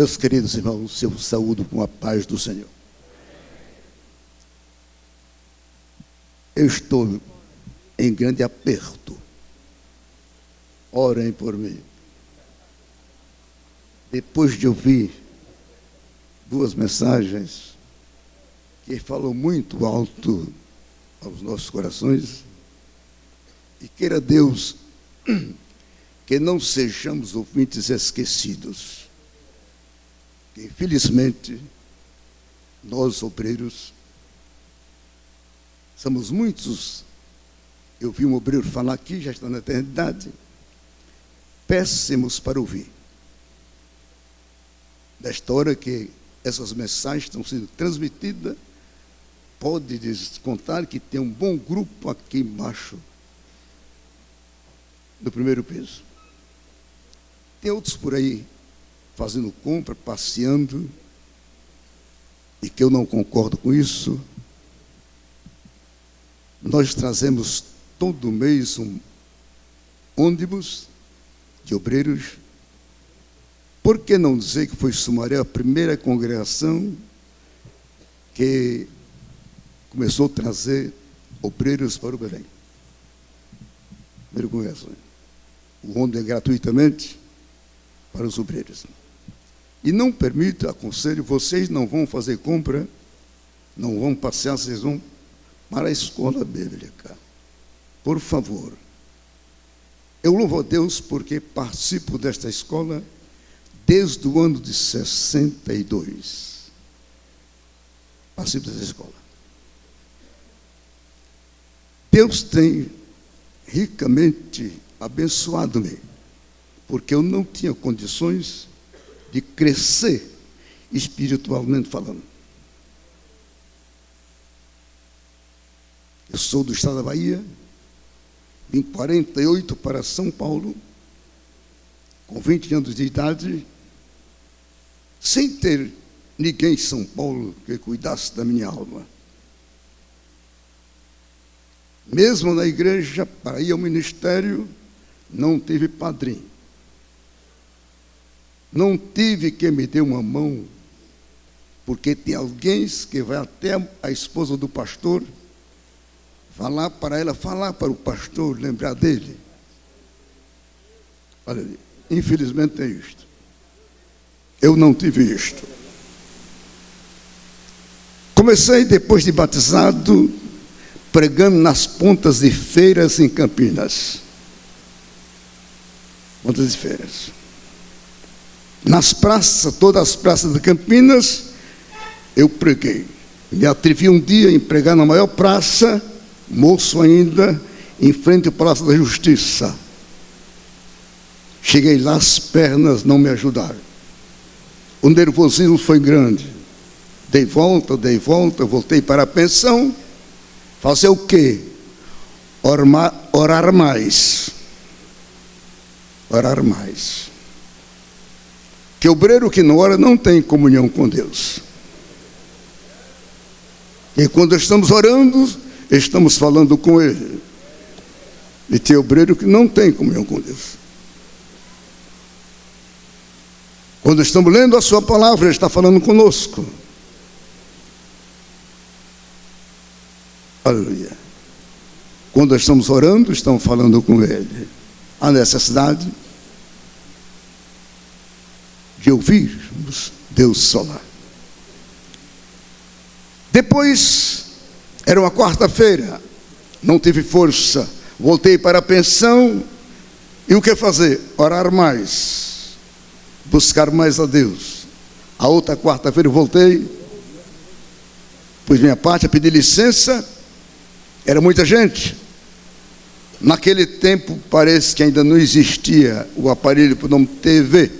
Meus queridos irmãos, eu saúdo com a paz do Senhor. Eu estou em grande aperto. Orem por mim. Depois de ouvir duas mensagens que falam muito alto aos nossos corações, e queira Deus que não sejamos ouvintes esquecidos, que infelizmente nós obreiros somos muitos. Eu vi um obreiro falar aqui, já está na eternidade, péssimos para ouvir. Nesta hora que essas mensagens estão sendo transmitidas, pode descontar que tem um bom grupo aqui embaixo do primeiro piso. Tem outros por aí fazendo compra, passeando, e que eu não concordo com isso. Nós trazemos todo mês um ônibus de obreiros. Por que não dizer que foi Sumaré a primeira congregação que começou a trazer obreiros para o Belém? Primeira congregação. O ônibus é gratuitamente para os obreiros. E não permito, aconselho, vocês não vão fazer compra, não vão passear, vocês vão para a escola bíblica. Por favor. Eu louvo a Deus porque participo desta escola desde o ano de 62. Participo desta escola. Deus tem ricamente abençoado-me, porque eu não tinha condições de crescer espiritualmente falando. Eu sou do estado da Bahia, vim em 48 para São Paulo, com 20 anos de idade, sem ter ninguém em São Paulo que cuidasse da minha alma. Mesmo na igreja, para ir ao ministério, não tive padrinho. Não tive quem me dê uma mão, porque tem alguém que vai até a esposa do pastor, falar para ela, falar para o pastor, lembrar dele. Olha ali, infelizmente é isto. Eu não tive isto. Comecei, depois de batizado, pregando nas pontas de feiras em Campinas. Pontas de feiras. Nas praças, todas as praças de Campinas, eu preguei. Me atrevi um dia em pregar na maior praça, moço ainda, em frente ao Palácio da Justiça. Cheguei lá, as pernas não me ajudaram. O nervosismo foi grande. Dei volta, voltei para a pensão. Fazer o quê? Orar mais. Orar mais. Que obreiro que não ora não tem comunhão com Deus. E quando estamos orando, estamos falando com Ele. E tem obreiro que não tem comunhão com Deus. Quando estamos lendo a sua palavra, Ele está falando conosco. Aleluia. Quando estamos orando, estamos falando com Ele. Há necessidade de ouvirmos Deus falar. Depois, era uma quarta-feira, não tive força, voltei para a pensão, e o que fazer? Orar mais, buscar mais a Deus. A outra quarta-feira eu voltei, pus minha parte, pedi licença, era muita gente. Naquele tempo parece que ainda não existia o aparelho por nome TV.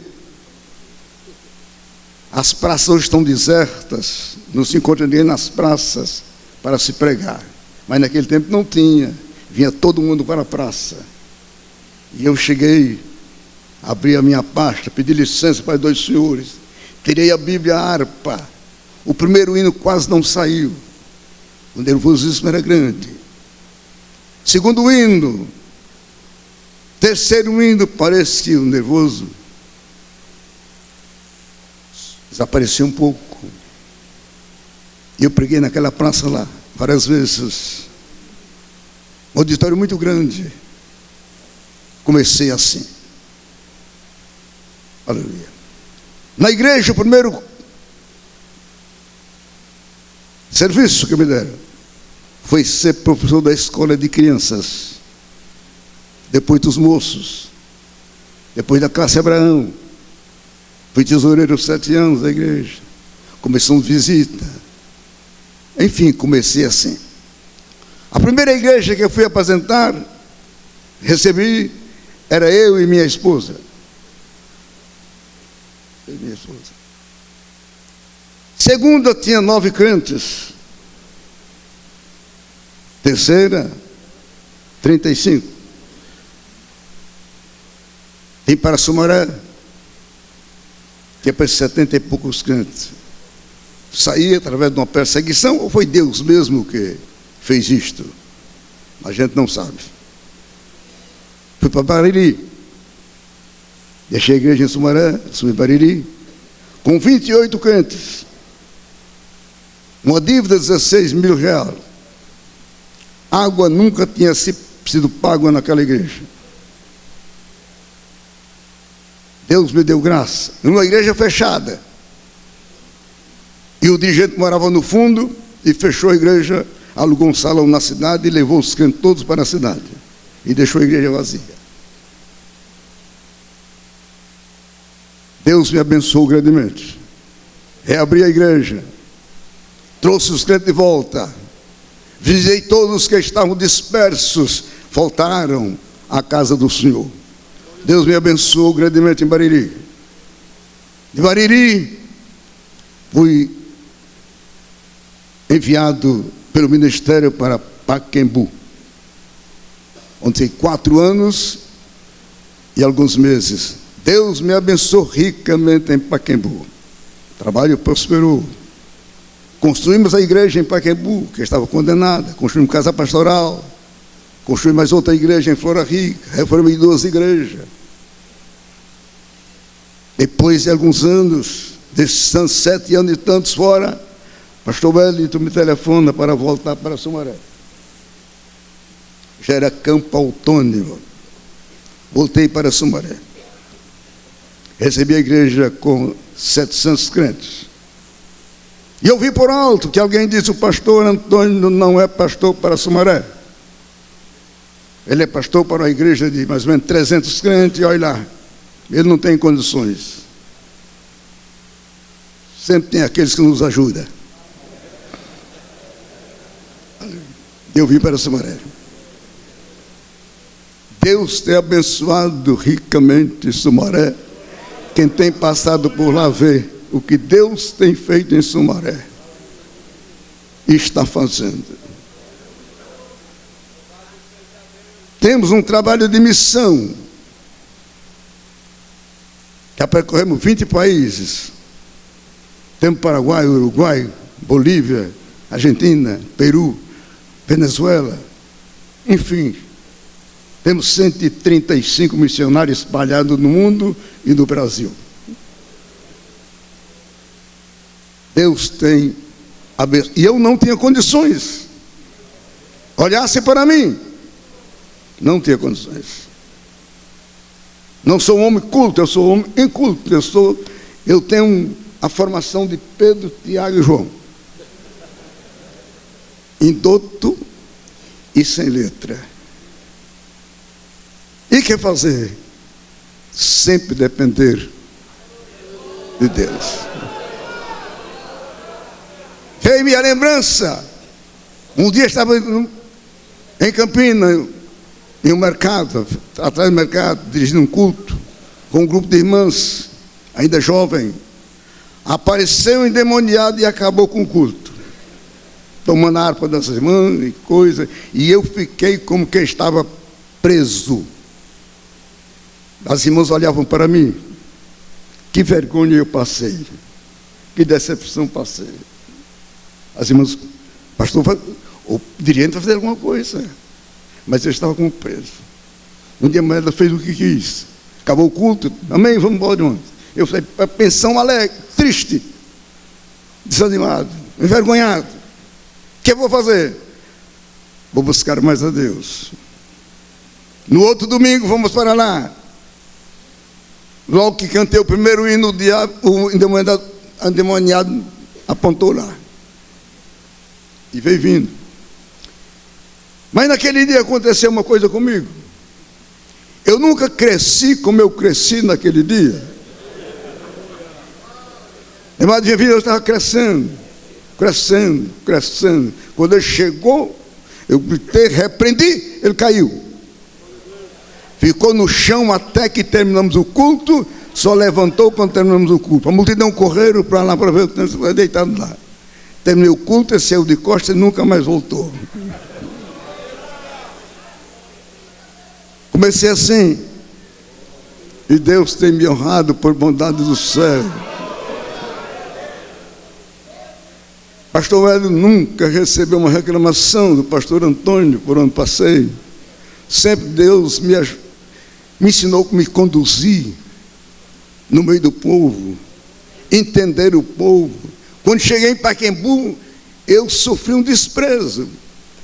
As praças hoje estão desertas, não se encontra ninguém nas praças para se pregar. Mas naquele tempo não tinha, vinha todo mundo para a praça. E eu cheguei, abri a minha pasta, pedi licença para 2 senhores, tirei a Bíblia, a harpa. O primeiro hino quase não saiu, o nervosismo era grande. Segundo hino, terceiro hino, parece que o nervoso desapareceu um pouco. E eu preguei naquela praça lá, várias vezes. Um auditório muito grande. Comecei assim. Aleluia. Na igreja, o primeiro serviço que me deram foi ser professor da escola de crianças. Depois dos moços. Depois da classe Abraão. Fui tesoureiro 7 anos da igreja. Comissão de visita. Enfim, comecei assim. A primeira igreja que eu fui apresentar, recebi, era eu e minha esposa. Segunda, tinha 9 crentes. Terceira, 35. E para Sumaré, tinha para 70 e poucos crentes. Saí através de uma perseguição, ou foi Deus mesmo que fez isto? A gente não sabe. Fui para Bariri. Deixei a igreja em Sumaré, subi Bariri, com 28 crentes. Uma dívida de 16 mil reais. Água nunca tinha sido paga naquela igreja. Deus me deu graça. Numa igreja fechada. E o dirigente morava no fundo e fechou a igreja, alugou um salão na cidade e levou os crentes todos para a cidade. E deixou a igreja vazia. Deus me abençoou grandemente. Reabri a igreja. Trouxe os crentes de volta. Visitei todos que estavam dispersos. Voltaram à casa do Senhor. Deus me abençoou grandemente em Bariri. De Bariri, fui enviado pelo ministério para Pacaembu, onde fiquei 4 anos e alguns meses. Deus me abençoou ricamente em Pacaembu. O trabalho prosperou. Construímos a igreja em Pacaembu, que estava condenada. Construímos casa pastoral. Construí mais outra igreja em Flora Rica. Reformei 2 igrejas. Depois de alguns anos, desses 7 anos e tantos fora, pastor Wellington me telefona para voltar para Sumaré. Já era campo autônomo. Voltei para Sumaré. Recebi a igreja com 700 crentes. E eu vi por alto que alguém disse: o pastor Antônio não é pastor para Sumaré. Ele é pastor para uma igreja de mais ou menos 300 crentes, e olha lá, ele não tem condições. Sempre tem aqueles que nos ajudam. Eu vim para Sumaré. Deus tem abençoado ricamente Sumaré. Quem tem passado por lá vê o que Deus tem feito em Sumaré e está fazendo. Temos um trabalho de missão. Já percorremos 20 países. Temos Paraguai, Uruguai, Bolívia, Argentina, Peru, Venezuela. Enfim, temos 135 missionários espalhados no mundo e no Brasil. Deus tem abençoado. E eu não tinha condições. Olhasse para mim, não tinha condições. Não sou um homem culto, eu sou um homem inculto. Eu tenho a formação de Pedro, Tiago e João. Indouto e sem letra. E que fazer? Sempre depender de Deus. Veio minha lembrança. Um dia estava em Campinas, em um mercado, atrás do mercado, dirigindo um culto, com um grupo de irmãs, ainda jovem. Apareceu endemoniado e acabou com o culto, tomando a harpa das irmãs e coisa, e eu fiquei como quem estava preso. As irmãs olhavam para mim. Que vergonha eu passei, que decepção passei. As irmãs, pastor, o dirigente vai fazer alguma coisa, mas eu estava como preso. Um dia a mulher fez o que quis, acabou o culto, amém, vamos embora de onde? Eu falei, pensão alegre, triste, desanimado, envergonhado. O que eu vou fazer? Vou buscar mais a Deus. No outro domingo, vamos para lá. Logo que cantei o primeiro hino, o endemoniado apontou lá. E veio vindo. Mas naquele dia aconteceu uma coisa comigo. Eu nunca cresci como eu cresci naquele dia. Irmão, minha vida eu estava crescendo. Quando ele chegou, eu gritei, repreendi, ele caiu. Ficou no chão até que terminamos o culto, só levantou quando terminamos o culto. A multidão correram para lá para ver o que estava deitado lá. Terminei o culto, ele saiu de costas e nunca mais voltou. Comecei assim, e Deus tem me honrado por bondade do céu. Pastor Hélio nunca recebeu uma reclamação do pastor Antônio por onde passei. Sempre Deus me ensinou como me conduzir no meio do povo, entender o povo. Quando cheguei em Pacaembu, eu sofri um desprezo,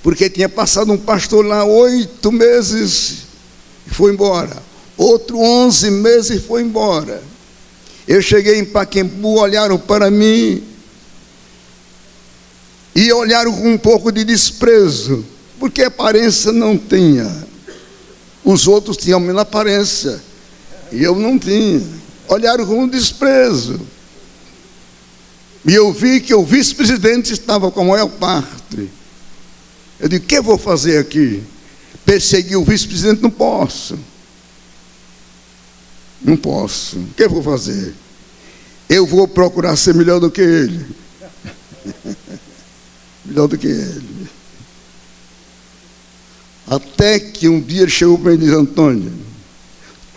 porque tinha passado um pastor lá 8 meses e foi embora. Outro 11 meses e foi embora. Eu cheguei em Pacaembu, olharam para mim e olharam com um pouco de desprezo, porque aparência não tinha. Os outros tinham a mesma aparência e eu não tinha. Olharam com um desprezo. E eu vi que o vice-presidente estava com a maior parte. Eu disse, o que eu vou fazer aqui? Perseguir o vice-presidente? Não posso. Não posso. O que eu vou fazer? Eu vou procurar ser melhor do que ele. Melhor do que ele. Até que um dia ele chegou para mim e disse, Antônio,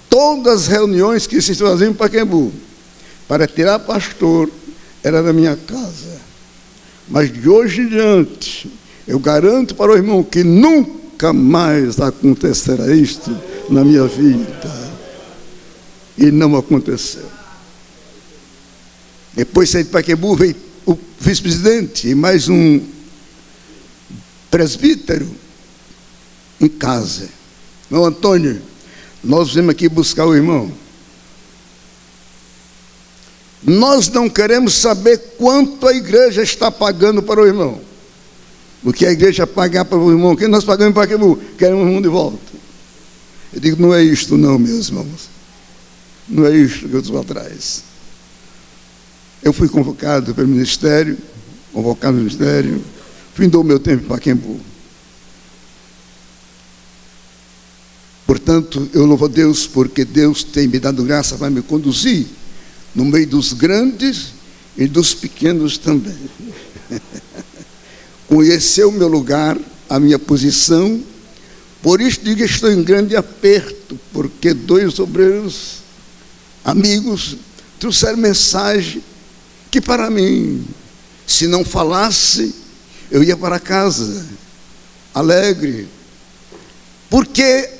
todas as reuniões que se faziam em Pacaembu para tirar pastor era na minha casa. Mas de hoje em diante, eu garanto para o irmão que nunca mais acontecerá isto na minha vida. E não aconteceu. Depois saí de Pacaembu, veio o vice-presidente e mais um presbítero em casa. Não, Antônio, nós viemos aqui buscar o irmão. Nós não queremos saber quanto a igreja está pagando para o irmão. O que a igreja pagar para o irmão, que nós pagamos para Pacaembu, queremos o irmão de volta. Eu digo, não é isto não, meus irmãos. Não é isto que eu estou atrás. Eu fui convocado pelo ministério, findou o meu tempo em Pacaembu. Portanto, eu louvo a Deus, porque Deus tem me dado graça para me conduzir no meio dos grandes e dos pequenos também. Conhecer o meu lugar, a minha posição. Por isso digo que estou em grande aperto, porque 2 obreiros, amigos, trouxeram mensagem que para mim, se não falasse, eu ia para casa, alegre. Porque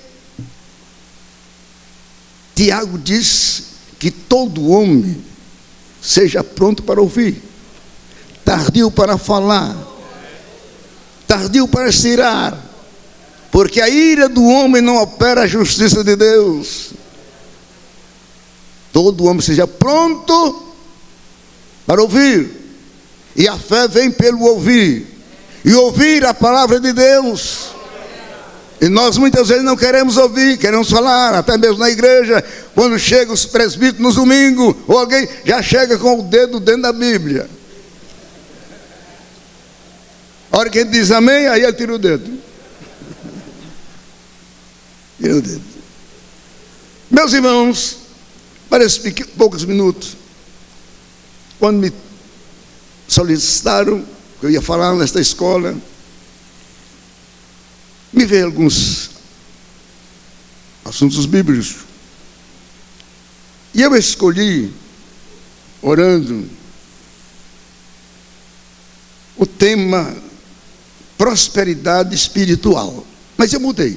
Tiago diz que todo homem seja pronto para ouvir, tardio para falar, tardio para se irar, porque a ira do homem não opera a justiça de Deus. Todo homem seja pronto para ouvir, e a fé vem pelo ouvir, e ouvir a palavra de Deus. E nós muitas vezes não queremos ouvir, queremos falar, até mesmo na igreja, quando chegam os presbíteros no domingo, ou alguém já chega com o dedo dentro da Bíblia. A hora que ele diz amém, aí ele tira o dedo. Tira o dedo. Meus irmãos, para esses poucos minutos, quando me solicitaram que eu ia falar nesta escola, me veio alguns assuntos bíblicos. E eu escolhi, orando, o tema prosperidade espiritual. Mas eu mudei.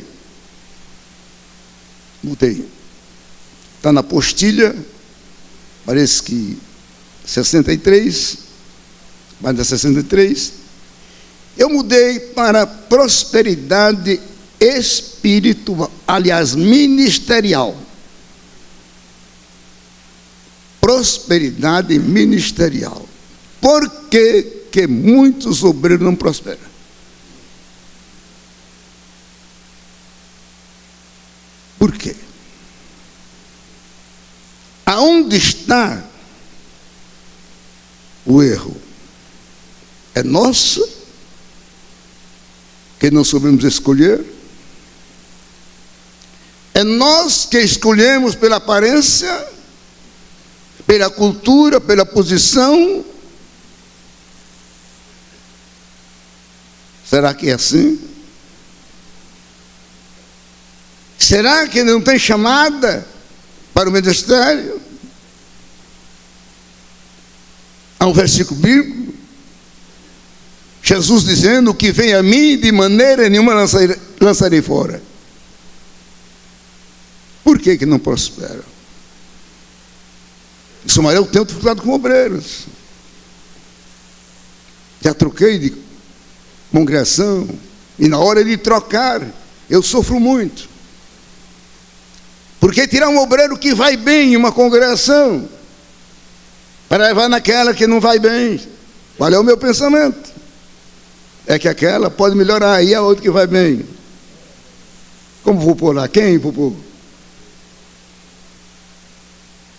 Está na apostila parece que 63, mais de 63, eu mudei para prosperidade espiritual, aliás, ministerial. Prosperidade ministerial. Por que muitos obreiros não prosperam? Por quê? Aonde está o erro? É nosso, que não sabemos escolher? É nós que escolhemos pela aparência, pela cultura, pela posição? Será que é assim? Será que não tem chamada para o ministério? Há um versículo bíblico, Jesus dizendo: que vem a mim, de maneira nenhuma lançarei fora. Por que não prospera? Em Sumaré eu tenho dificuldade com obreiros. Já troquei de congregação, e na hora de trocar, eu sofro muito. Porque tirar um obreiro que vai bem em uma congregação, para levar naquela que não vai bem. Qual é o meu pensamento? É que aquela pode melhorar, e a outra que vai bem. Como vou pôr lá? Quem vou pôr?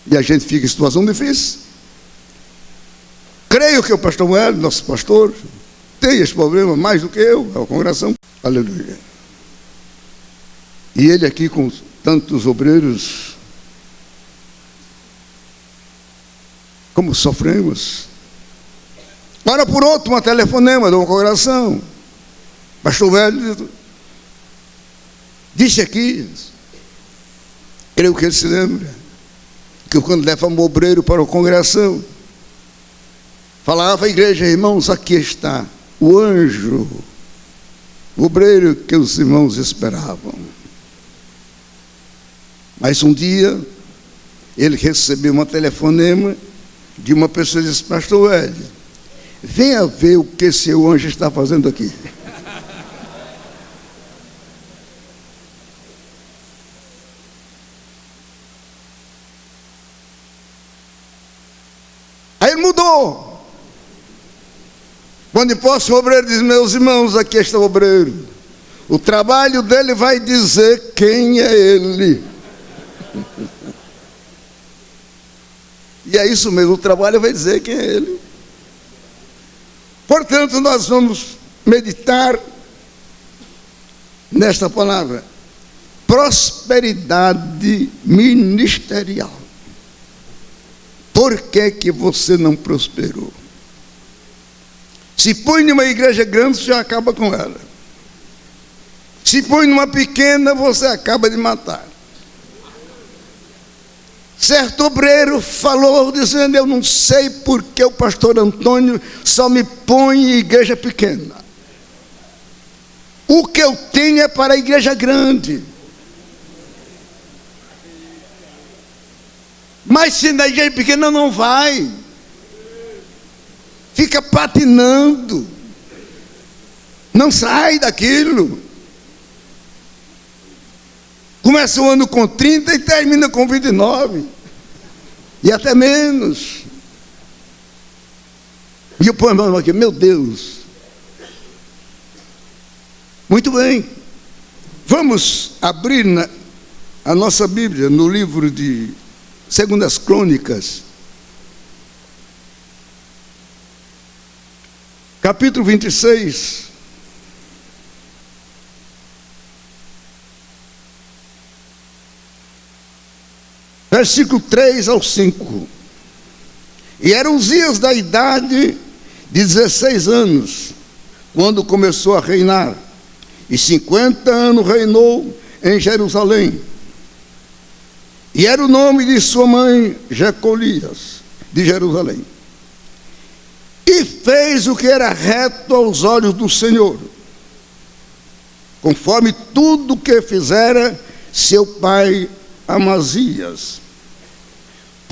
E a gente fica em situação difícil. Creio que o pastor Hélio, nosso pastor, tem esse problema mais do que eu, a congregação. Aleluia. E ele aqui com tantos obreiros, como sofremos. Ora por outro, uma telefonema de uma congregação. Pastor Hélio disse aqui, creio que ele se lembra, que quando leva um obreiro para a congregação, falava à igreja: irmãos, aqui está o anjo, o obreiro que os irmãos esperavam. Mas um dia, ele recebeu uma telefonema de uma pessoa que disse: pastor Hélio, venha ver o que seu anjo está fazendo aqui. Aí ele mudou. Quando posso, o obreiro diz: meus irmãos, aqui está o obreiro. O trabalho dele vai dizer quem é ele. E é isso mesmo, o trabalho vai dizer quem é ele. Portanto, nós vamos meditar nesta palavra: prosperidade ministerial. Por que você não prosperou? Se põe numa igreja grande, você acaba com ela. Se põe numa pequena, você acaba de matar. Certo obreiro falou dizendo: eu não sei porque o pastor Antônio só me põe em igreja pequena. O que eu tenho é para a igreja grande. Mas se na igreja pequena não vai, fica patinando, não sai daquilo. Começa o ano com 30 e termina com 29. E até menos. E eu ponho a mão aqui: meu Deus. Muito bem. Vamos abrir a nossa Bíblia no livro de 2 Crônicas, capítulo 26. Versículo 3 ao 5. E eram os dias da idade de 16 anos, quando começou a reinar, e 50 anos reinou em Jerusalém. E era o nome de sua mãe Jecolias, de Jerusalém. E fez o que era reto aos olhos do Senhor, conforme tudo que fizera seu pai Amazias.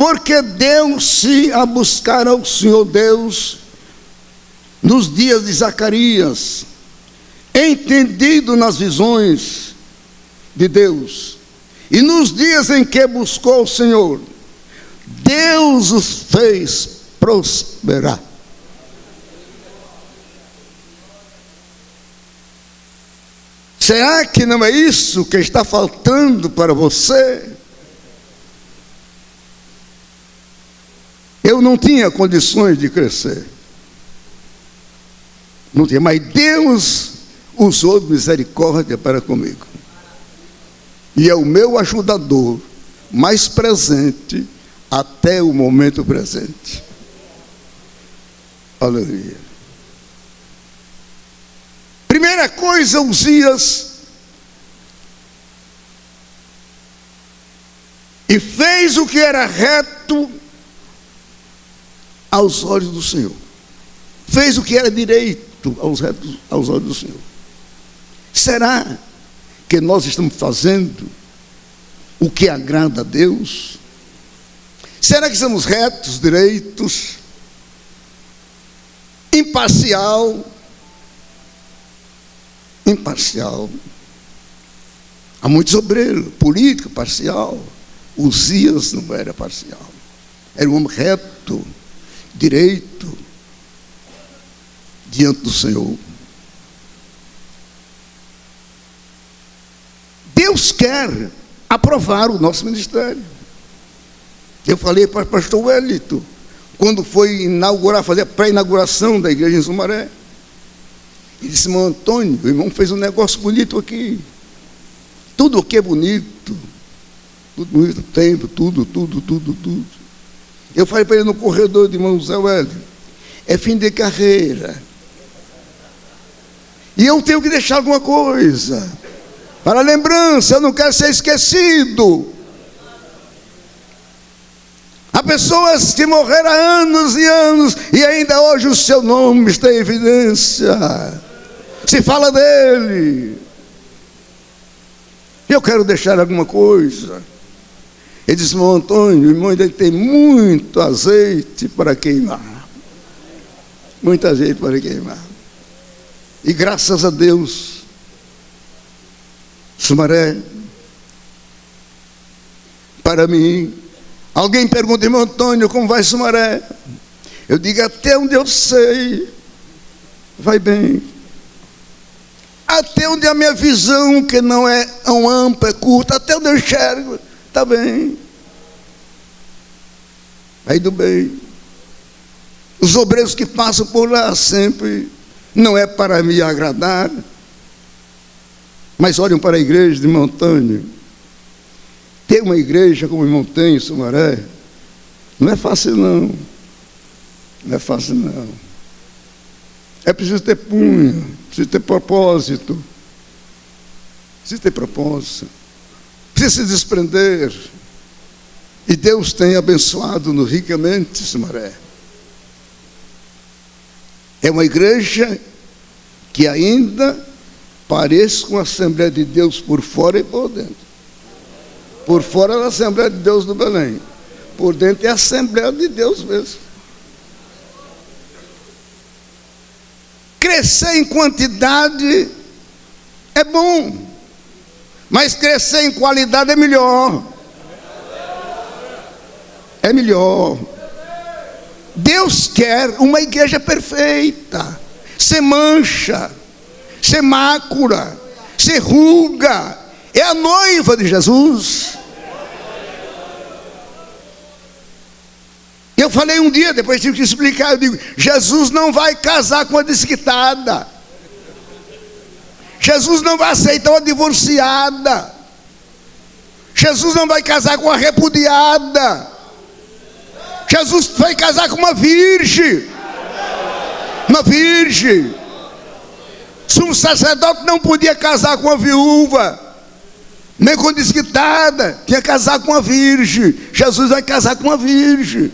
Porque deu-se a buscar ao Senhor Deus nos dias de Zacarias, entendido nas visões de Deus. E nos dias em que buscou o Senhor, Deus os fez prosperar. Será que não é isso que está faltando para você? Eu não tinha condições de crescer. Não tinha, mas Deus usou de misericórdia para comigo. E é o meu ajudador mais presente até o momento presente. Aleluia. Primeira coisa, Uzias, e fez o que era reto aos olhos do Senhor. Fez o que era direito aos olhos do Senhor. Será que nós estamos fazendo o que agrada a Deus? Será que somos retos, direitos, imparcial? Há muitos obreiros, político parcial. Uzias não era parcial, era um homem reto, direito, diante do Senhor. Deus quer aprovar o nosso ministério. Eu falei para o pastor Wellington, quando foi inaugurar, fazer a pré-inauguração da igreja em Sumaré, ele disse: irmão Antônio, o irmão fez um negócio bonito aqui. Tudo aqui é bonito. Tudo bonito, tempo, tudo. Eu falei para ele no corredor de irmão Zé Wellington: é fim de carreira. E eu tenho que deixar alguma coisa para a lembrança, eu não quero ser esquecido. Há pessoas que morreram há anos e anos e ainda hoje o seu nome está em evidência. Se fala dele. Eu quero deixar alguma coisa. Ele disse: irmão Antônio, o irmão ainda tem muito azeite para queimar. Muito azeite para queimar. E graças a Deus, Sumaré, para mim, alguém pergunta: irmão Antônio, como vai Sumaré? Eu digo: até onde eu sei, vai bem. Até onde a minha visão, que não é tão ampla, é curta, até onde eu enxergo, está bem. Vai indo bem. Os obreiros que passam por lá sempre, não é para me agradar, mas olham para a igreja de irmão Antônio. Ter uma igreja como o irmão tem em Sumaré, não é fácil não. Não é fácil não. É preciso ter punho, precisa ter propósito. Precisa ter propósito. Precisa se desprender. E Deus tem abençoado-nos ricamente, Sumaré. É uma igreja que ainda parece com a Assembleia de Deus por fora e por dentro. Por fora é a Assembleia de Deus do Belém. Por dentro é a Assembleia de Deus mesmo. Crescer em quantidade é bom, mas crescer em qualidade é melhor. É melhor. Deus quer uma igreja perfeita, sem mancha, sem mácula, sem ruga. É a noiva de Jesus. Eu falei um dia, depois tive que explicar, eu digo: Jesus não vai casar com uma desquitada. Jesus não vai aceitar uma divorciada. Jesus não vai casar com uma repudiada. Jesus vai casar com uma virgem. Uma virgem. Se um sacerdote não podia casar com uma viúva, nem com desquitada, tinha que casar com uma virgem. Jesus vai casar com uma virgem.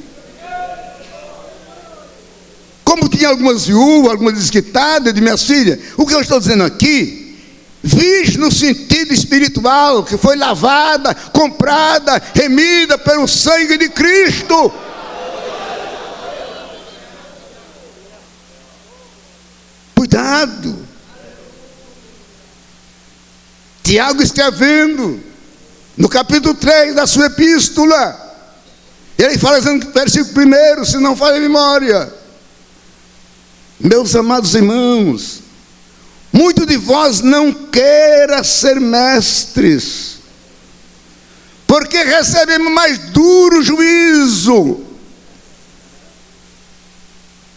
Como tinha algumas viúvas, algumas desquitadas de minhas filhas, o que eu estou dizendo aqui Virgem no sentido espiritual, que foi lavada, comprada, remida pelo sangue de Cristo. Cuidado. Tiago escrevendo no capítulo 3 da sua epístola, ele fala no versículo 1, se não falha a memória: meus amados irmãos, muito de vós não queira ser mestres, porque recebemos mais duro juízo.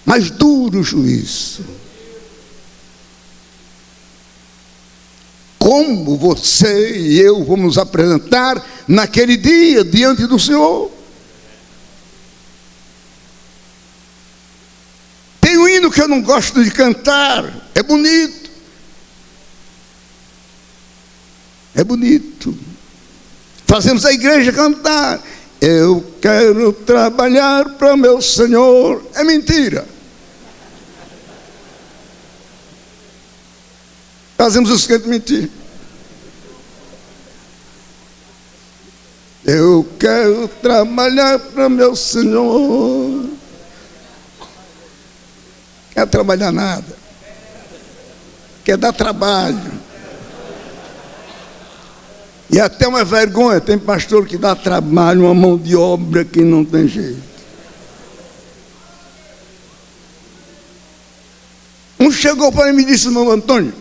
Mais duro juízo. Como você e eu vamos nos apresentar naquele dia diante do Senhor? Tem um hino que eu não gosto de cantar, é bonito. É bonito. Fazemos a igreja cantar: eu quero trabalhar para o meu Senhor. É mentira. Fazemos os cantos mentir. Eu quero trabalhar para o meu Senhor. Quer trabalhar nada. Quer dar trabalho. E até uma vergonha, tem pastor que dá trabalho, uma mão de obra que não tem jeito. Um chegou para mim e disse: irmão Antônio,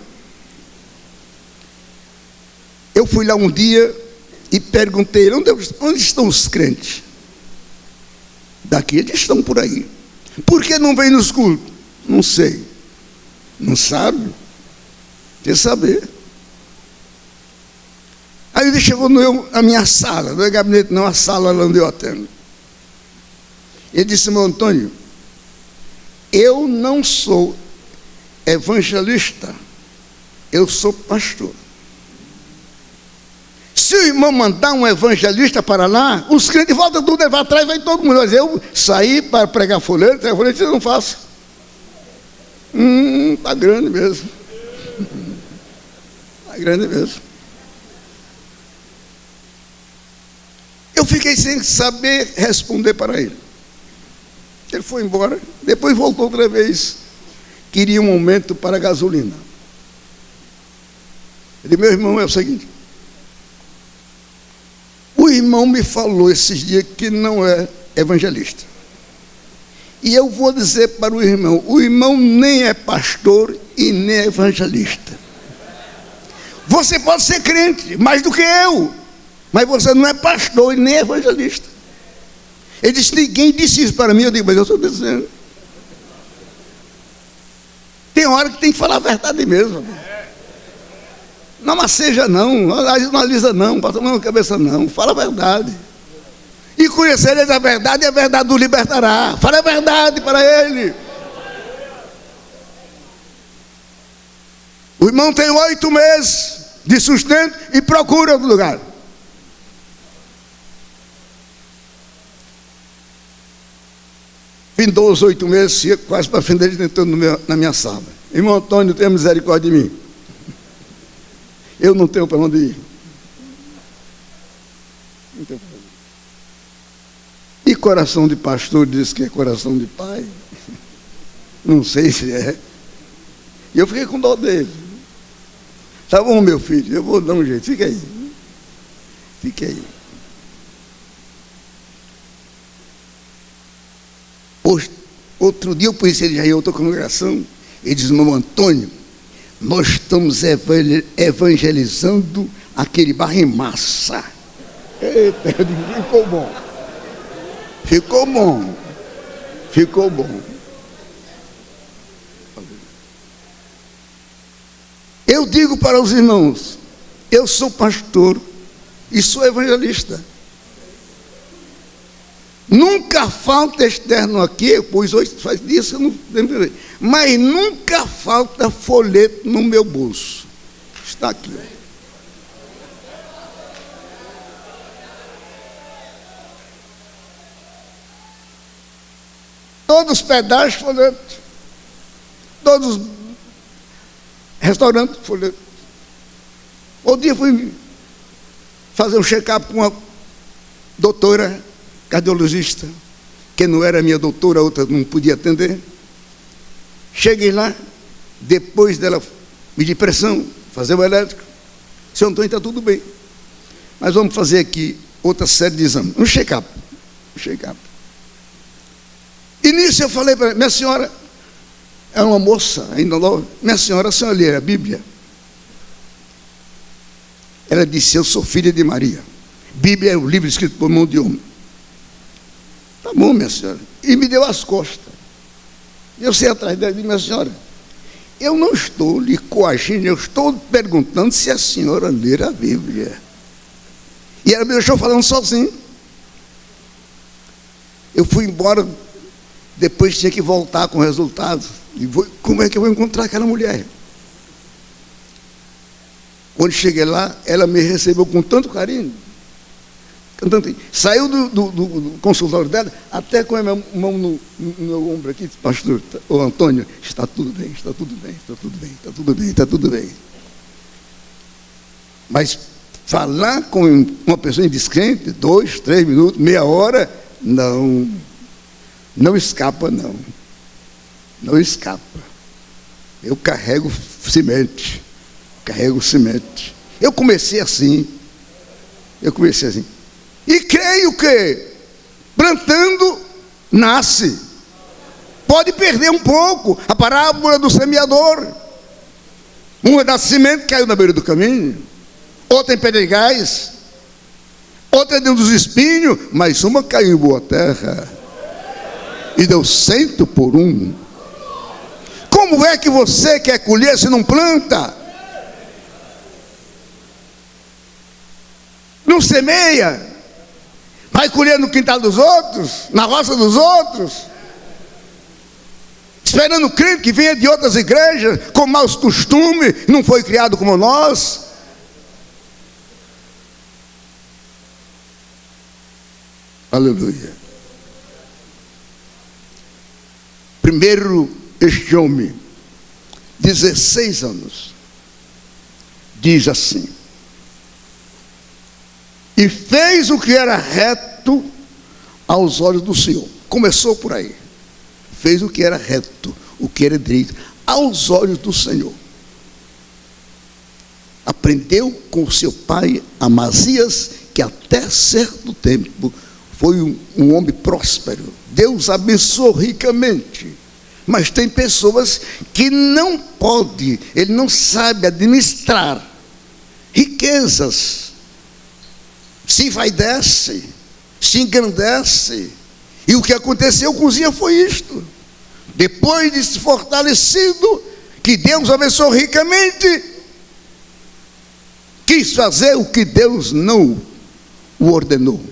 eu fui lá um dia e perguntei: onde estão os crentes? Daqui eles estão por aí. Por que não vem nos cultos? Não sei. Não sabe? Quer saber? Aí ele chegou na minha sala, não é gabinete não, a sala lá onde eu atendo. Ele disse: irmão Antônio, eu não sou evangelista, eu sou pastor. Se o irmão mandar um evangelista para lá, os crentes voltam tudo, vai atrás, vai todo mundo. Mas eu saí para pregar folheto, eu não faço. Está grande mesmo. Está grande mesmo. Eu fiquei sem saber responder para ele. Ele foi embora, depois voltou outra vez. Queria um aumento para a gasolina. Ele disse: meu irmão, é o seguinte, o irmão me falou esses dias que não é evangelista. E eu vou dizer para o irmão nem é pastor e nem é evangelista. Você pode ser crente, mais do que eu, mas você não é pastor e nem é evangelista. Ele disse: ninguém disse isso para mim. Eu digo: mas eu estou dizendo. Tem hora que tem que falar a verdade mesmo. Não maceja não, analisa não, passa a mão na cabeça não, fala a verdade. E conhecereis a verdade e a verdade o libertará. Fala a verdade para ele. O irmão tem 8 meses de sustento e procura outro lugar. Findou os 8 meses, quase para fim dele, entrou na minha sala: irmão Antônio, tenha misericórdia de mim. Eu não tenho para onde ir. Não tenho para onde ir. E coração de pastor diz que é coração de pai? Não sei se é. E eu fiquei com dó dele. Tá bom, meu filho, eu vou dar um jeito. Fica aí. Fica aí. Outro dia eu conheci ele já em outra congregação. Ele diz: irmão Antônio, nós estamos evangelizando aquele barro em massa. Eita, ficou bom. Ficou bom. Ficou bom. Eu digo para os irmãos: eu sou pastor e sou evangelista. Nunca falta externo aqui, pois hoje faz dias que eu não lembro, mas nunca falta folheto no meu bolso. Está aqui. Todos os pedágios, folheto. Todos os restaurantes, folheto. Outro dia fui fazer um check-up com uma doutora cardiologista, que não era minha doutora, a outra não podia atender. Cheguei lá, depois dela medir pressão, fazer o elétrico. Seu Antônio, está tudo bem, mas vamos fazer aqui outra série de exames. Um check-up. E nisso eu falei para ela: minha senhora, é uma moça ainda nova, minha senhora, a senhora lê a Bíblia? Ela disse: eu sou filha de Maria. Bíblia é o livro escrito por mão de homem. Tá bom, minha senhora. E me deu as costas. Eu saí atrás dela e disse: minha senhora, eu não estou lhe coagindo, eu estou perguntando se a senhora ler a Bíblia. E ela me deixou falando sozinho. Eu fui embora, depois tinha que voltar com o resultado. E como é que eu vou encontrar aquela mulher? Quando cheguei lá, ela me recebeu com tanto carinho. Saiu do consultório dela, até com a minha mão no meu ombro aqui: pastor, ô Antônio, está tudo bem, está tudo bem, está tudo bem, está tudo bem, está tudo bem. Mas falar com uma pessoa indiscrente, 2, 3 minutos, meia hora, não escapa, não. Não escapa. Eu carrego semente. Eu comecei assim. E creio que plantando, nasce. Pode perder um pouco. A parábola do semeador. Uma da semente caiu na beira do caminho, outra em pedregais, outra dentro dos espinhos, mas uma caiu em boa terra e deu 100 por 1. Como é que você quer colher se não planta? Não semeia? Vai colher no quintal dos outros, na roça dos outros, esperando o crente que venha de outras igrejas com maus costumes, não foi criado como nós. Aleluia. Primeiro, este homem, 16 anos, diz assim: e fez o que era reto aos olhos do Senhor. Começou por aí. Fez o que era reto, o que era direito, aos olhos do Senhor. Aprendeu com seu pai Amazias, que até certo tempo foi um homem próspero. Deus abençoou ricamente. Mas tem pessoas que não podem, ele não sabe administrar riquezas. Se envaidece, se engrandece. E o que aconteceu com Uzias foi isto. Depois de se fortalecido, que Deus abençoou ricamente, quis fazer o que Deus não o ordenou: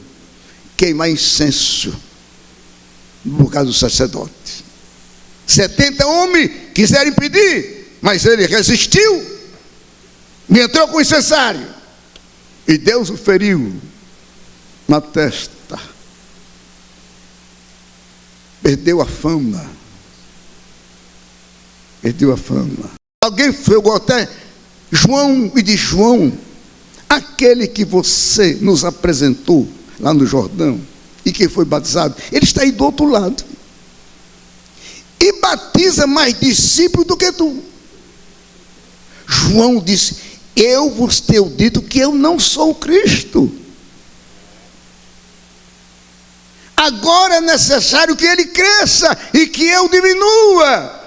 queimar incenso no lugar do sacerdote. 70 homens quiseram impedir, mas ele resistiu e entrou com o incensário, e Deus o feriu na testa. Perdeu a fama. Alguém pegou até João e disse: João, aquele que você nos apresentou lá no Jordão e que foi batizado, ele está aí do outro lado e batiza mais discípulos do que tu. João disse: eu vos tenho dito que eu não sou o Cristo. Agora é necessário que ele cresça e que eu diminua.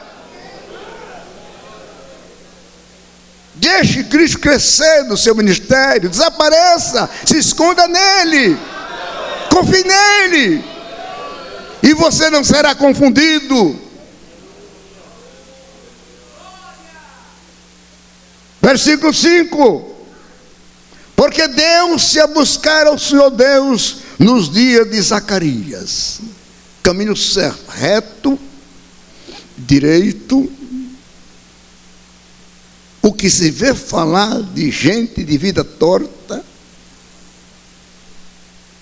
Deixe Cristo crescer no seu ministério. Desapareça, se esconda nele, confie nele, e você não será confundido. Versículo 5: porque deu-se a buscar ao Senhor Deus nos dias de Zacarias, caminho certo, reto, direito. O que se vê falar de gente de vida torta,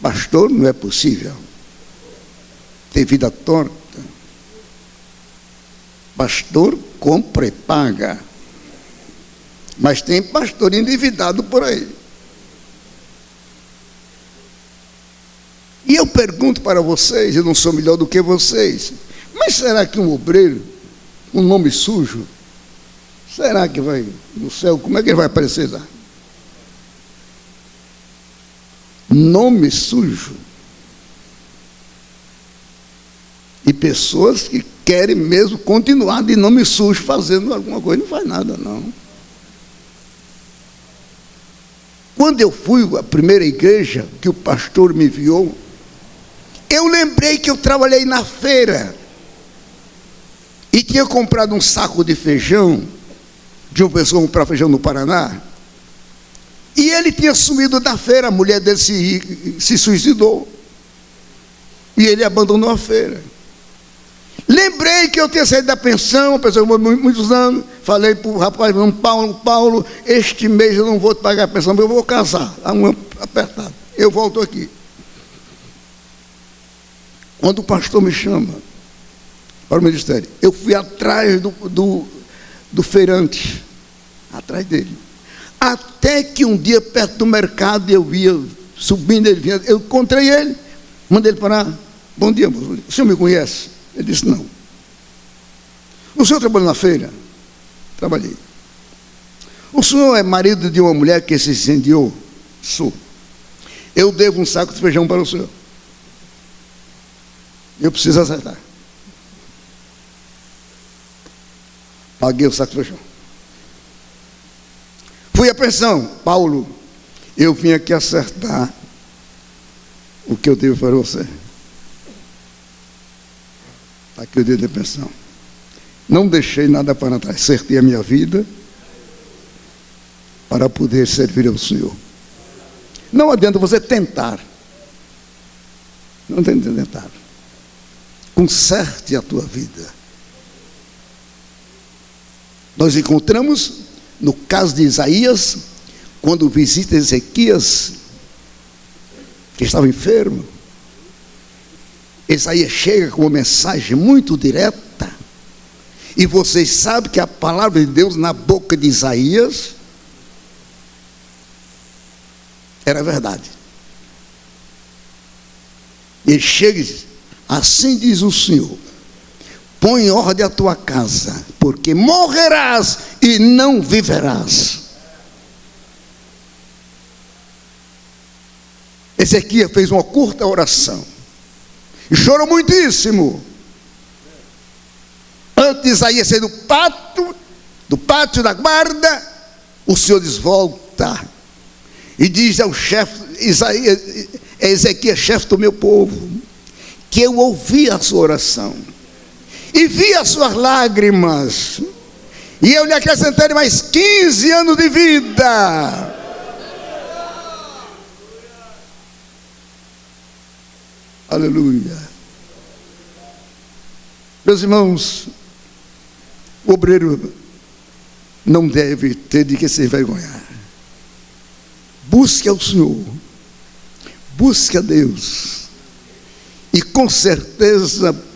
pastor, não é possível ter vida torta. Pastor, compra e paga. Mas tem pastor endividado por aí. E eu pergunto para vocês, eu não sou melhor do que vocês, mas será que um obreiro, um nome sujo, será que vai no céu? Como é que ele vai aparecer lá? Nome sujo. E pessoas que querem mesmo continuar de nome sujo fazendo alguma coisa, não faz nada não. Quando eu fui à primeira igreja que o pastor me enviou, eu lembrei que eu trabalhei na feira e tinha comprado um saco de feijão, de uma pessoa comprar feijão no Paraná, e ele tinha sumido da feira, a mulher dele se suicidou, e ele abandonou a feira. Lembrei que eu tinha saído da pensão, pessoa muitos anos, falei para o rapaz, Paulo, este mês eu não vou te pagar a pensão, mas eu vou casar, a mão apertada, eu volto aqui. Quando o pastor me chama para o ministério, eu fui atrás do feirante, atrás dele, até que um dia perto do mercado eu ia subindo, ele vinha, eu encontrei ele, mandei ele parar. Bom dia, moço. O senhor me conhece? Ele disse, não. O senhor trabalhou na feira? Trabalhei. O senhor é marido de uma mulher que se incendiou? Sou. Eu devo um saco de feijão para o senhor. Eu preciso acertar. Paguei o saco de feijão. Fui à pensão. Paulo, eu vim aqui acertar o que eu devo para você. Está aqui o dia da pensão. Não deixei nada para trás. Acertei a minha vida para poder servir ao Senhor. Não adianta você tentar. Não adianta tentar. Conserte a tua vida. Nós encontramos no caso de Isaías, quando visita Ezequias, que estava enfermo. Isaías chega com uma mensagem muito direta, e vocês sabem que a palavra de Deus na boca de Isaías era verdade. Ele chega e diz, assim diz o Senhor, põe em ordem a tua casa, porque morrerás e não viverás. Ezequias fez uma curta oração e chorou muitíssimo. Antes de Isaías sair do pátio da guarda, o Senhor diz, volta. E diz ao chefe, Ezequias, chefe do meu povo, que eu ouvi a sua oração e vi as suas lágrimas, e eu lhe acrescentei mais 15 anos de vida. Aleluia. Meus irmãos, o obreiro não deve ter de que se envergonhar. Busque ao Senhor, busque a Deus, e com certeza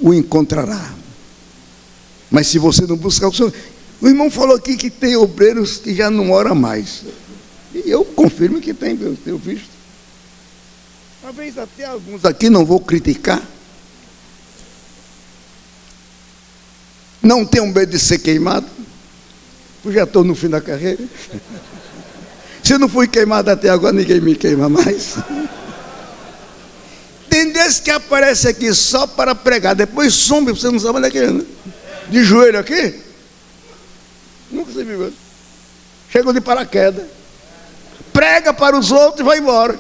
o encontrará. Mas se você não buscar o Senhor, o irmão falou aqui que tem obreiros que já não oram mais, e eu confirmo que tem, eu tenho visto. Talvez até alguns aqui, não vou criticar, não tenho medo de ser queimado, porque já estou no fim da carreira. Se não fui queimado até agora, ninguém me queima mais. Tem desses que aparece aqui só para pregar, depois some, você não sabe onde é que é, né? De joelho aqui, nunca se viu. Chegou de paraquedas, prega para os outros e vai embora.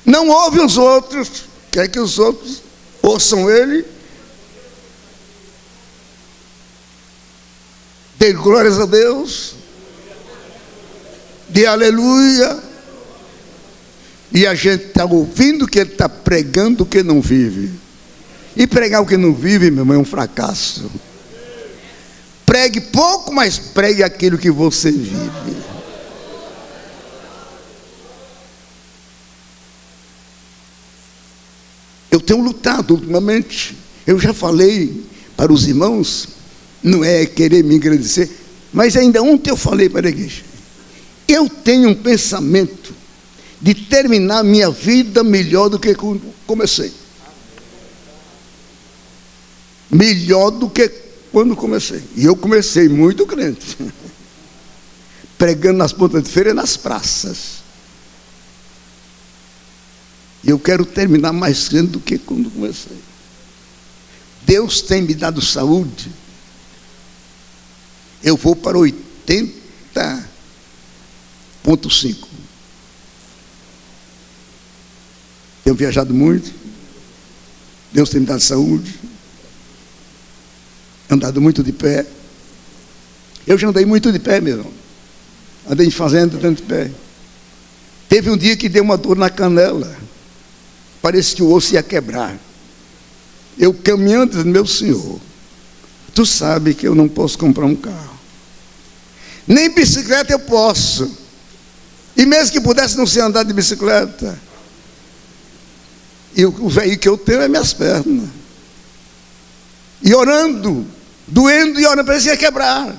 Não ouve os outros, quer que os outros ouçam ele. Dê glórias a Deus, dê aleluia. E a gente está ouvindo que ele está pregando o que não vive. E pregar o que não vive, meu irmão, é um fracasso. Pregue pouco, mas pregue aquilo que você vive. Eu tenho lutado ultimamente. Eu já falei para os irmãos não é querer me engrandecer, mas ainda ontem eu falei para a igreja, eu tenho um pensamento de terminar minha vida melhor do que quando comecei. Melhor do que quando comecei. E eu comecei muito crente, pregando nas pontas de feira e nas praças. E eu quero terminar mais crente do que quando comecei. Deus tem me dado saúde. Eu vou para 80,5. Tenho viajado muito. Deus tem me dado saúde. Andado muito de pé. Eu já andei muito de pé, meu irmão. Andei em fazenda, andando de pé. Teve um dia que deu uma dor na canela. Parece que o osso ia quebrar. Eu caminhando, dizendo, meu Senhor, tu sabe que eu não posso comprar um carro. Nem bicicleta eu posso. E mesmo que pudesse, não sei andar de bicicleta. E o veículo que eu tenho é minhas pernas. E orando, doendo e orando, parecia quebrar.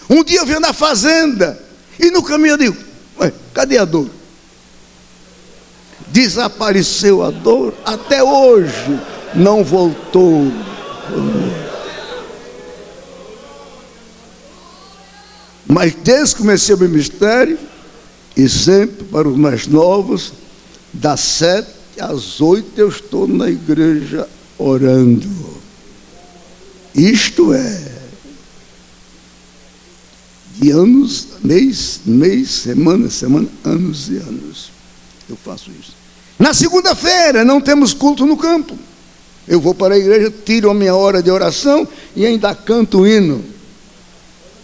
Um dia eu vim na fazenda, e no caminho eu digo, ué, cadê a dor? Desapareceu a dor, até hoje não voltou. Mas desde que comecei o meu ministério, e sempre para os mais novos, das 7 às 8 eu estou na igreja orando. Isto é, de anos, mês, semana, anos e anos, eu faço isso. Na segunda-feira não temos culto no campo. Eu vou para a igreja, tiro a minha hora de oração e ainda canto o hino.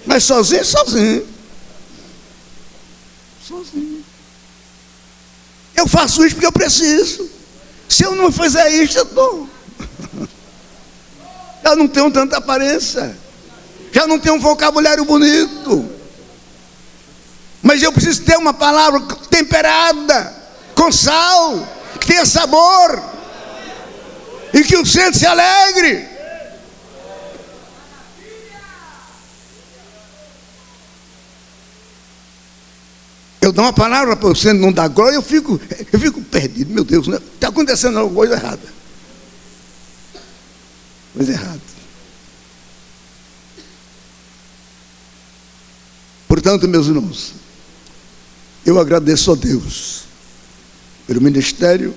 Mas sozinho. Eu faço isso porque eu preciso. Se eu não fizer isso, eu estou. Já não tenho tanta aparência. Já não tenho um vocabulário bonito. Mas eu preciso ter uma palavra temperada, com sal, que tenha sabor. E que o centro se alegre. Eu dou uma palavra para o centro não dar glória, eu fico perdido. Meu Deus, está acontecendo alguma coisa errada. Coisa errada. Portanto, meus irmãos, eu agradeço a Deus pelo ministério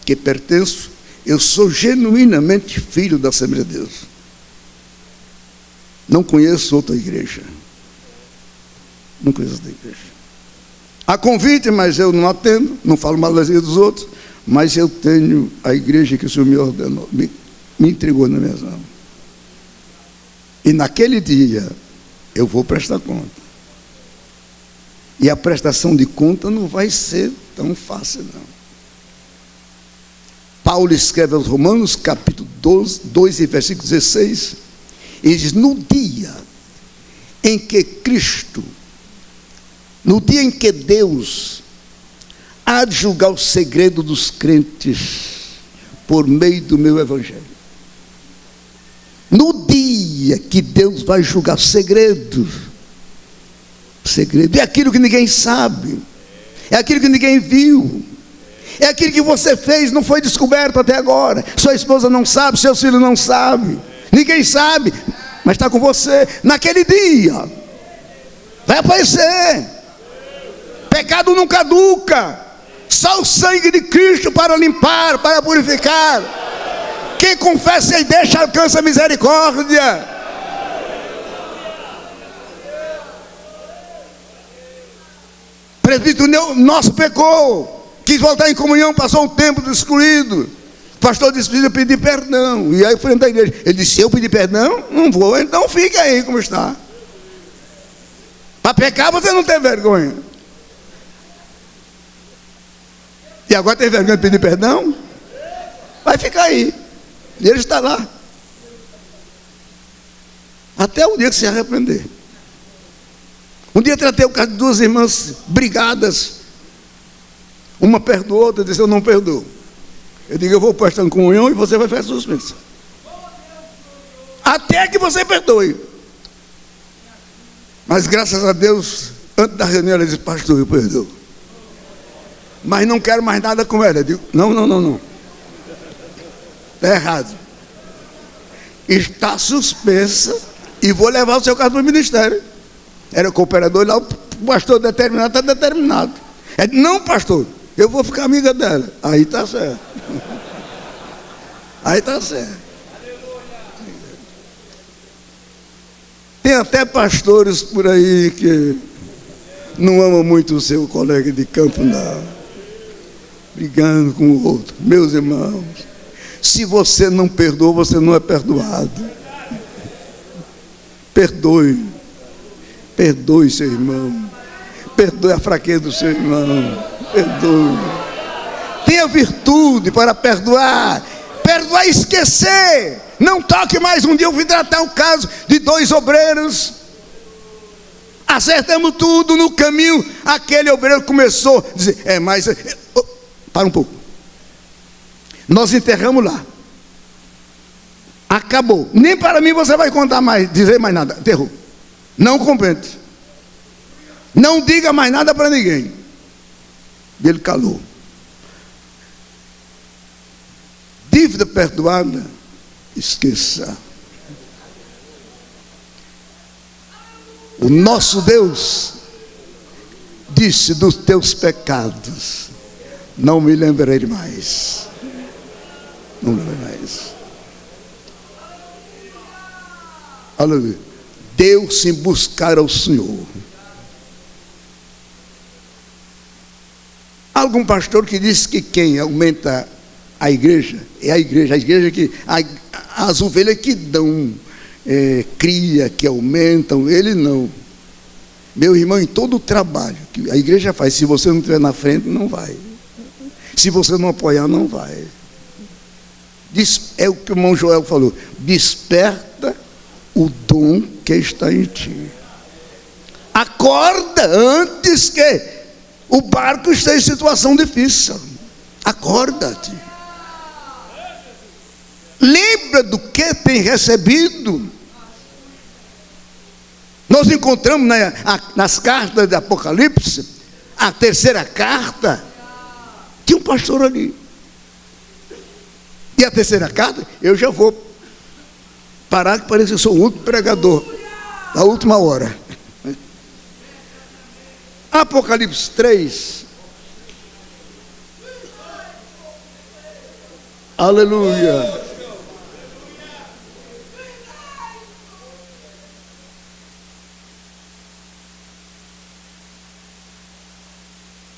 que pertenço. Eu sou genuinamente filho da Assembleia de Deus. Não conheço outra igreja. Não conheço outra igreja. Há convite, mas eu não atendo, não falo mal das igrejas dos outros, mas eu tenho a igreja que o Senhor me ordenou, me entregou na minha mão. E naquele dia, eu vou prestar conta. E a prestação de conta não vai ser tão fácil, não. Paulo escreve aos Romanos, capítulo 2 e versículo 16, e diz, no dia em que Cristo, no dia em que Deus há de julgar o segredo dos crentes por meio do meu evangelho. No dia que Deus vai julgar segredos, segredo é aquilo que ninguém sabe, é aquilo que ninguém viu, é aquilo que você fez, não foi descoberto até agora. Sua esposa não sabe, seus filhos não sabem, ninguém sabe, mas está com você. Naquele dia vai aparecer. Pecado não caduca, só o sangue de Cristo para limpar, para purificar. Quem confessa e deixa alcança a misericórdia. Presbítero nosso pecou, quis voltar em comunhão, passou um tempo excluído. O pastor disse, precisa pedir perdão. E aí frente da igreja, ele disse, se eu pedir perdão, não vou, então fica aí como está. Para pecar você não tem vergonha. E agora tem vergonha de pedir perdão? Vai ficar aí. E ele está lá. Até o dia que se arrepender. Um dia tratei o caso de duas irmãs brigadas. Uma perdoou, outra disse, eu não perdoo. Eu digo, eu vou prestar comunhão e você vai fazer suspensa. Até que você perdoe. Mas graças a Deus, antes da reunião, ela disse: pastor, eu perdoo, mas não quero mais nada com ela. Eu digo: não. Está errado. Está suspensa e vou levar o seu caso para o ministério. Era cooperador lá, o pastor determinado está determinado. É: não, pastor, eu vou ficar amiga dela. Aí está certo. Aí está certo. Tem até pastores por aí que não amam muito o seu colega de campo, não. Brigando com o outro. Meus irmãos, se você não perdoa, você não é perdoado. Perdoe. Perdoe seu irmão. Perdoe a fraqueza do seu irmão. Perdoe. Tenha virtude para perdoar. Perdoar e esquecer. Não toque mais. Um dia eu fui tratar o caso de 2 obreiros. Acertamos tudo no caminho. Aquele obreiro começou a dizer: para um pouco. Nós enterramos lá. Acabou. Nem para mim você vai contar mais, dizer mais nada. Enterrou. Não comente. Não diga mais nada para ninguém. E ele calou. Dívida perdoada, esqueça. O nosso Deus disse: dos teus pecados não me lembrarei mais. Não me lembrarei mais. Aleluia. Deu-se em buscar ao Senhor. Algum pastor que disse que quem aumenta a igreja é a igreja que as ovelhas que dão cria, que aumentam, ele não. Meu irmão, em todo o trabalho que a igreja faz, se você não estiver na frente, não vai. Se você não apoiar, não vai. É o que o irmão Joel falou: desperta o dom que está em ti. Acorda antes que o barco esteja em situação difícil. Acorda-te. Lembra do que tem recebido. Nós encontramos nas cartas de Apocalipse, a 3ª carta, tinha um pastor ali. E a 3ª carta, eu já vou parar, que parece que eu sou o último pregador da última hora. Apocalipse 3. Aleluia.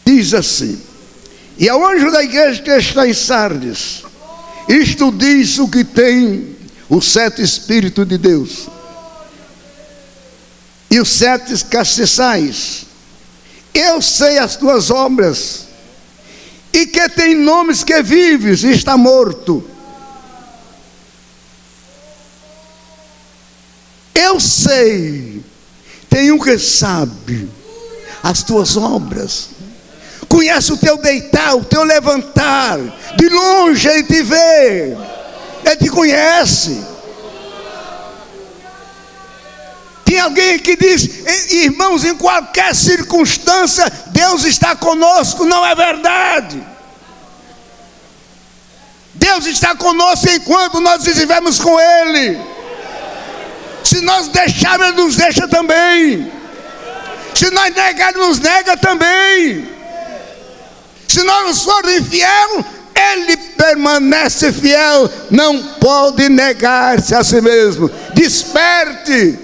Diz assim: e ao anjo da igreja que está em Sardes, isto diz o que tem os 7 Espíritos de Deus e os 7 castiçais. Eu sei as tuas obras, e que tem nomes que vives e está morto. Eu sei, tem um que sabe as tuas obras, conhece o teu deitar, o teu levantar, de longe ele te vê, ele te conhece. Tem alguém que diz: irmãos, em qualquer circunstância Deus está conosco. Não é verdade. Deus está conosco enquanto nós estivermos com Ele. Se nós deixarmos, Ele nos deixa também. Se nós negarmos, Ele nos nega também. Se nós formos infiel, Ele permanece fiel. Não pode negar-se a si mesmo. Desperte.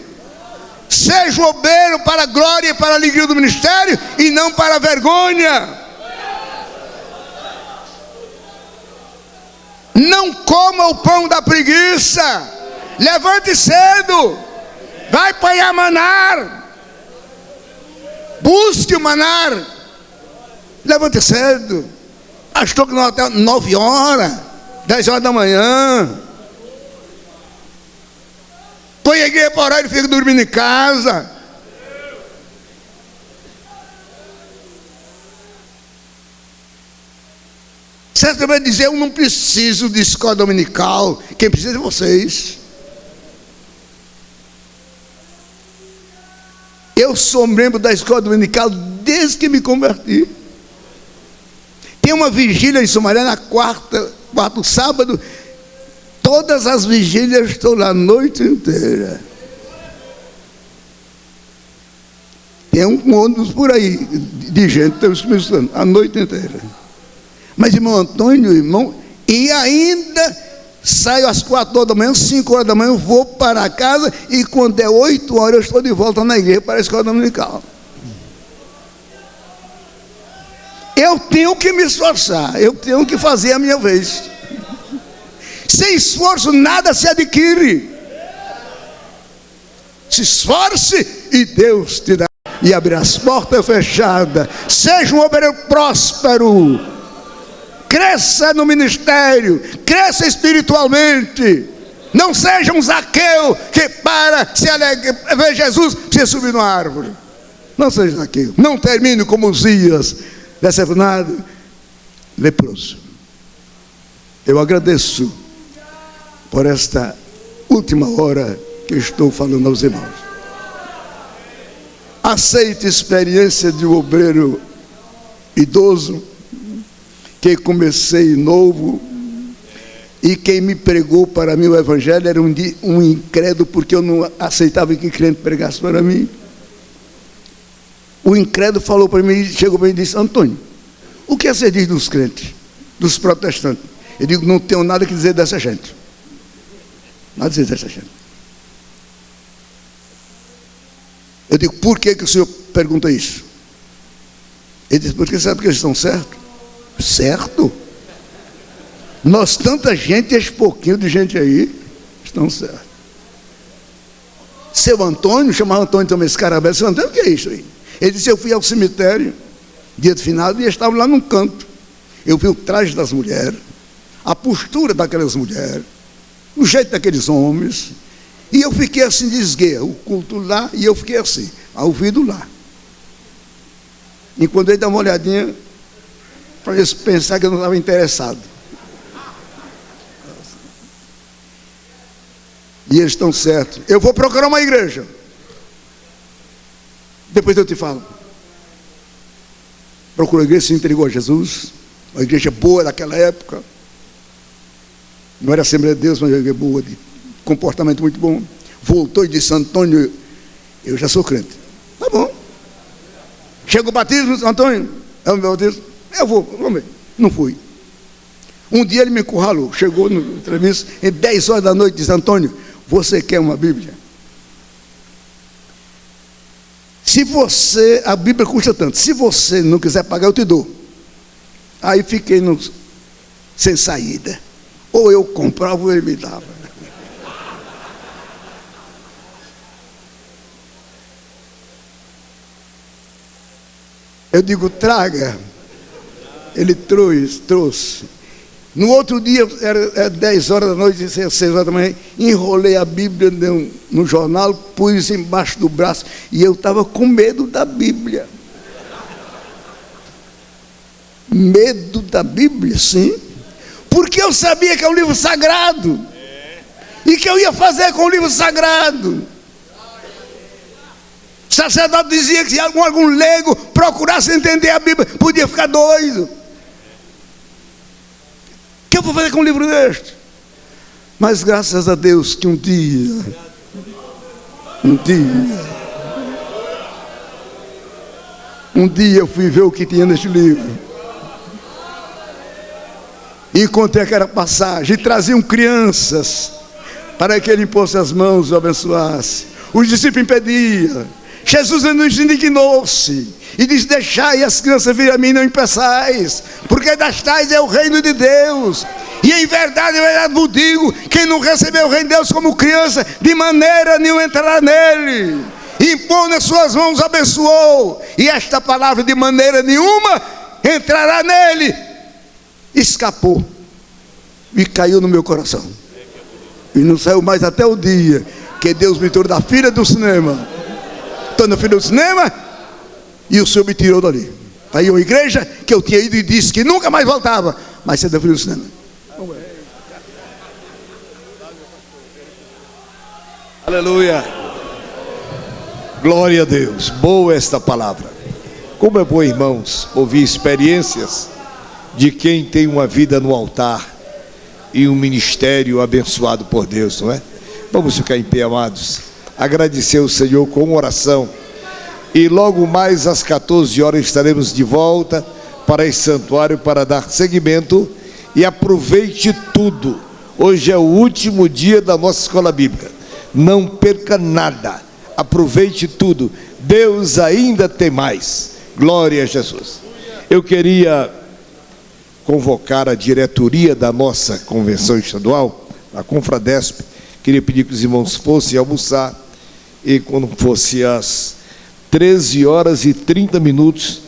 Seja o obreiro para a glória e para a alegria do ministério, e não para a vergonha. Não coma o pão da preguiça. Levante cedo. Vai apanhar manar. Busque o manar. Levante cedo. Estou aqui até 9 horas, 10 horas da manhã. Põe a igreja para orar e fica dormindo em casa. Certo vai dizer: eu não preciso de escola dominical. Quem precisa é vocês. Eu sou membro da escola dominical desde que me converti. Tem uma vigília em Sumaré na quarto sábado. Todas as vigílias estou lá a noite inteira. Tem um ônibus por aí de gente, estamos me estudando a noite inteira. Mas irmão Antônio, irmão, e ainda saio às 4 horas da manhã, 5 horas da manhã, eu vou para casa e quando é 8 horas eu estou de volta na igreja para a escola dominical. Eu tenho que me esforçar, eu tenho que fazer a minha vez. Sem esforço nada se adquire. Se esforce e Deus te dá. E abrir as portas fechadas. Seja um obreiro próspero. Cresça no ministério. Cresça espiritualmente. Não seja um Zaqueu que para se ver Jesus precisa subir numa árvore. Não seja Zaqueu. Não termine como Uzias, decepcionado, leproso. Eu agradeço por esta última hora que estou falando aos irmãos. Aceite a experiência de um obreiro idoso, que comecei novo, e quem me pregou para mim o evangelho era um incrédulo, porque eu não aceitava que crente pregasse para mim. O incrédulo falou para mim, chegou para mim e disse: Antônio, o que você diz dos crentes, dos protestantes? Eu digo: não tenho nada que dizer dessa gente. Nada a dizer dessa gente. Eu digo: por que o senhor pergunta isso? Ele disse: porque sabe que eles estão certos? Certo? Nós, tanta gente, esse pouquinho de gente aí, estão certos. Seu Antônio, chamava Antônio também, esse cara velho. Seu Antônio, o que é isso aí? Ele disse: eu fui ao cemitério, dia de finado, e estava lá num canto. Eu vi o traje das mulheres, a postura daquelas mulheres, o jeito daqueles homens, e eu fiquei assim de esgueia, o culto lá, e eu fiquei assim, ao ouvido lá. E quando ele dá uma olhadinha, para eles pensar que eu não estava interessado. E eles estão certos. Eu vou procurar uma igreja. Depois eu te falo. Procurou a igreja, se entregou a Jesus. Uma igreja boa daquela época. Não era Assembleia de Deus, mas uma igreja boa, de comportamento muito bom. Voltou e disse: Antônio, eu já sou crente. Tá bom. Chega o batismo, Antônio, é o meu batismo? Eu vou, vamos ver. Não fui. Um dia ele me encurralou. Chegou no entrevista, em 10 horas da noite, disse: Antônio, você quer uma Bíblia? Se você, a Bíblia custa tanto, se você não quiser pagar, eu te dou. Aí fiquei sem saída. Ou eu comprava ou ele me dava. Eu digo: traga. Ele trouxe. No outro dia, era 10 horas da noite, 6 horas da manhã, enrolei a Bíblia no jornal, pus embaixo do braço, e eu estava com medo da Bíblia. Medo da Bíblia, sim. Porque eu sabia que é um livro sagrado. E que eu ia fazer com o livro sagrado. O sacerdote dizia que se algum leigo procurasse entender a Bíblia, podia ficar doido. O que eu vou fazer com um livro deste? Mas graças a Deus que um dia eu fui ver o que tinha neste livro. Encontrei aquela passagem, e traziam crianças para que ele impôsse as mãos e o abençoasse. Os discípulos impediam. Jesus indignou-se e disse: deixai as crianças vir a mim, não impeçais, porque das tais é o reino de Deus. E em verdade vos digo: quem não recebeu o reino de Deus como criança, de maneira nenhuma entrará nele. Impôs nas suas mãos, abençoou, e esta palavra, de maneira nenhuma entrará nele, escapou e caiu no meu coração, e não saiu mais até o dia que Deus me tirou da fila do cinema. Estou na fila do cinema e o Senhor me tirou dali. Aí uma igreja que eu tinha ido e disse que nunca mais voltava, mas você é da fila do cinema. Aleluia. Glória a Deus, boa esta palavra. Como é bom, irmãos, ouvir experiências de quem tem uma vida no altar e um ministério abençoado por Deus, não é? Vamos ficar em pé, amados, agradecer ao Senhor com oração, e logo mais às 14 horas estaremos de volta para esse santuário para dar seguimento. E aproveite tudo, hoje é o último dia da nossa escola bíblica, não perca nada, aproveite tudo, Deus ainda tem mais. Glória a Jesus. Eu queria convocar a diretoria da nossa convenção estadual, a Confradesp. Queria pedir que os irmãos fossem almoçar, e quando fosse às 13 horas e 30 minutos,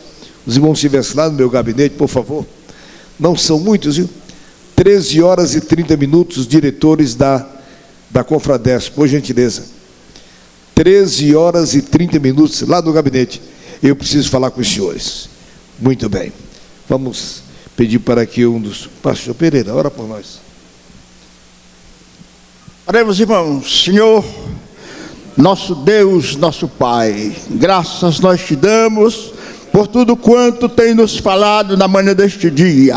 os irmãos estivessem lá no meu gabinete, por favor. Não são muitos, viu? 13 horas e 30 minutos, os diretores da Confradesp, por gentileza. 13 horas e 30 minutos, lá no gabinete. Eu preciso falar com os senhores. Muito bem. Vamos pedir para que um dos... Pastor Pereira, ora por nós. Oremos, irmãos. Senhor, nosso Deus, nosso Pai, graças nós te damos por tudo quanto tem nos falado na manhã deste dia.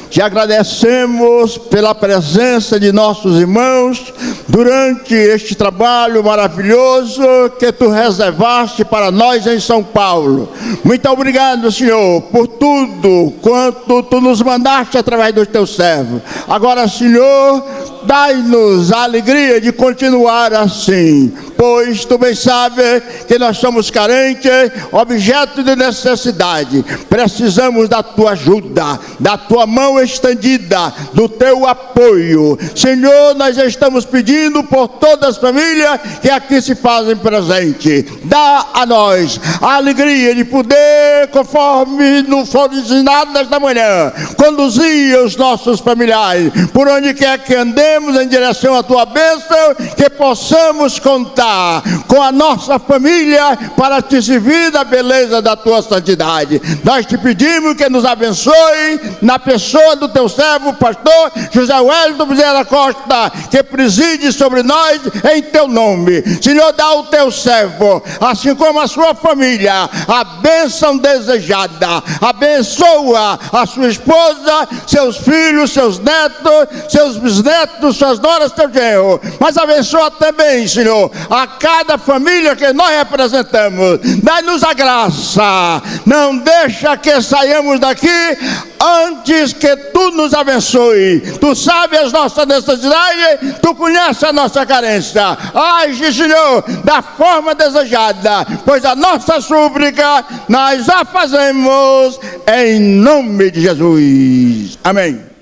Te agradecemos pela presença de nossos irmãos durante este trabalho maravilhoso que tu reservaste para nós em São Paulo. Muito obrigado, Senhor, por tudo quanto tu nos mandaste através do teu servo. Agora, Senhor, dai-nos a alegria de continuar assim, pois tu bem sabes que nós somos carentes, objeto de necessidade. Precisamos da tua ajuda, da tua mão estendida, do teu apoio. Senhor, nós estamos pedindo por todas as famílias que aqui se fazem presente. Dá a nós a alegria de poder, conforme nos for ensinado nesta manhã, conduzir os nossos familiares por onde quer que andemos em direção à tua bênção, que possamos contar com a nossa família para te servir da beleza da tua santidade. Nós te pedimos que nos abençoe na pessoa do teu servo, pastor José Wellington Bezerra Costa, que preside sobre nós em teu nome. Senhor, dá ao teu servo, assim como a sua família, a bênção desejada. Abençoa a sua esposa, seus filhos, seus netos, seus bisnetos, suas noras, teu genro. Mas abençoa também, Senhor, a cada família que nós representamos. Dá-nos a graça, não deixa que saiamos daqui antes que tu nos abençoe. Tu sabes as nossas necessidades, tu conheces a nossa carência. Age, Senhor, da forma desejada, pois a nossa súplica nós a fazemos em nome de Jesus. Amém.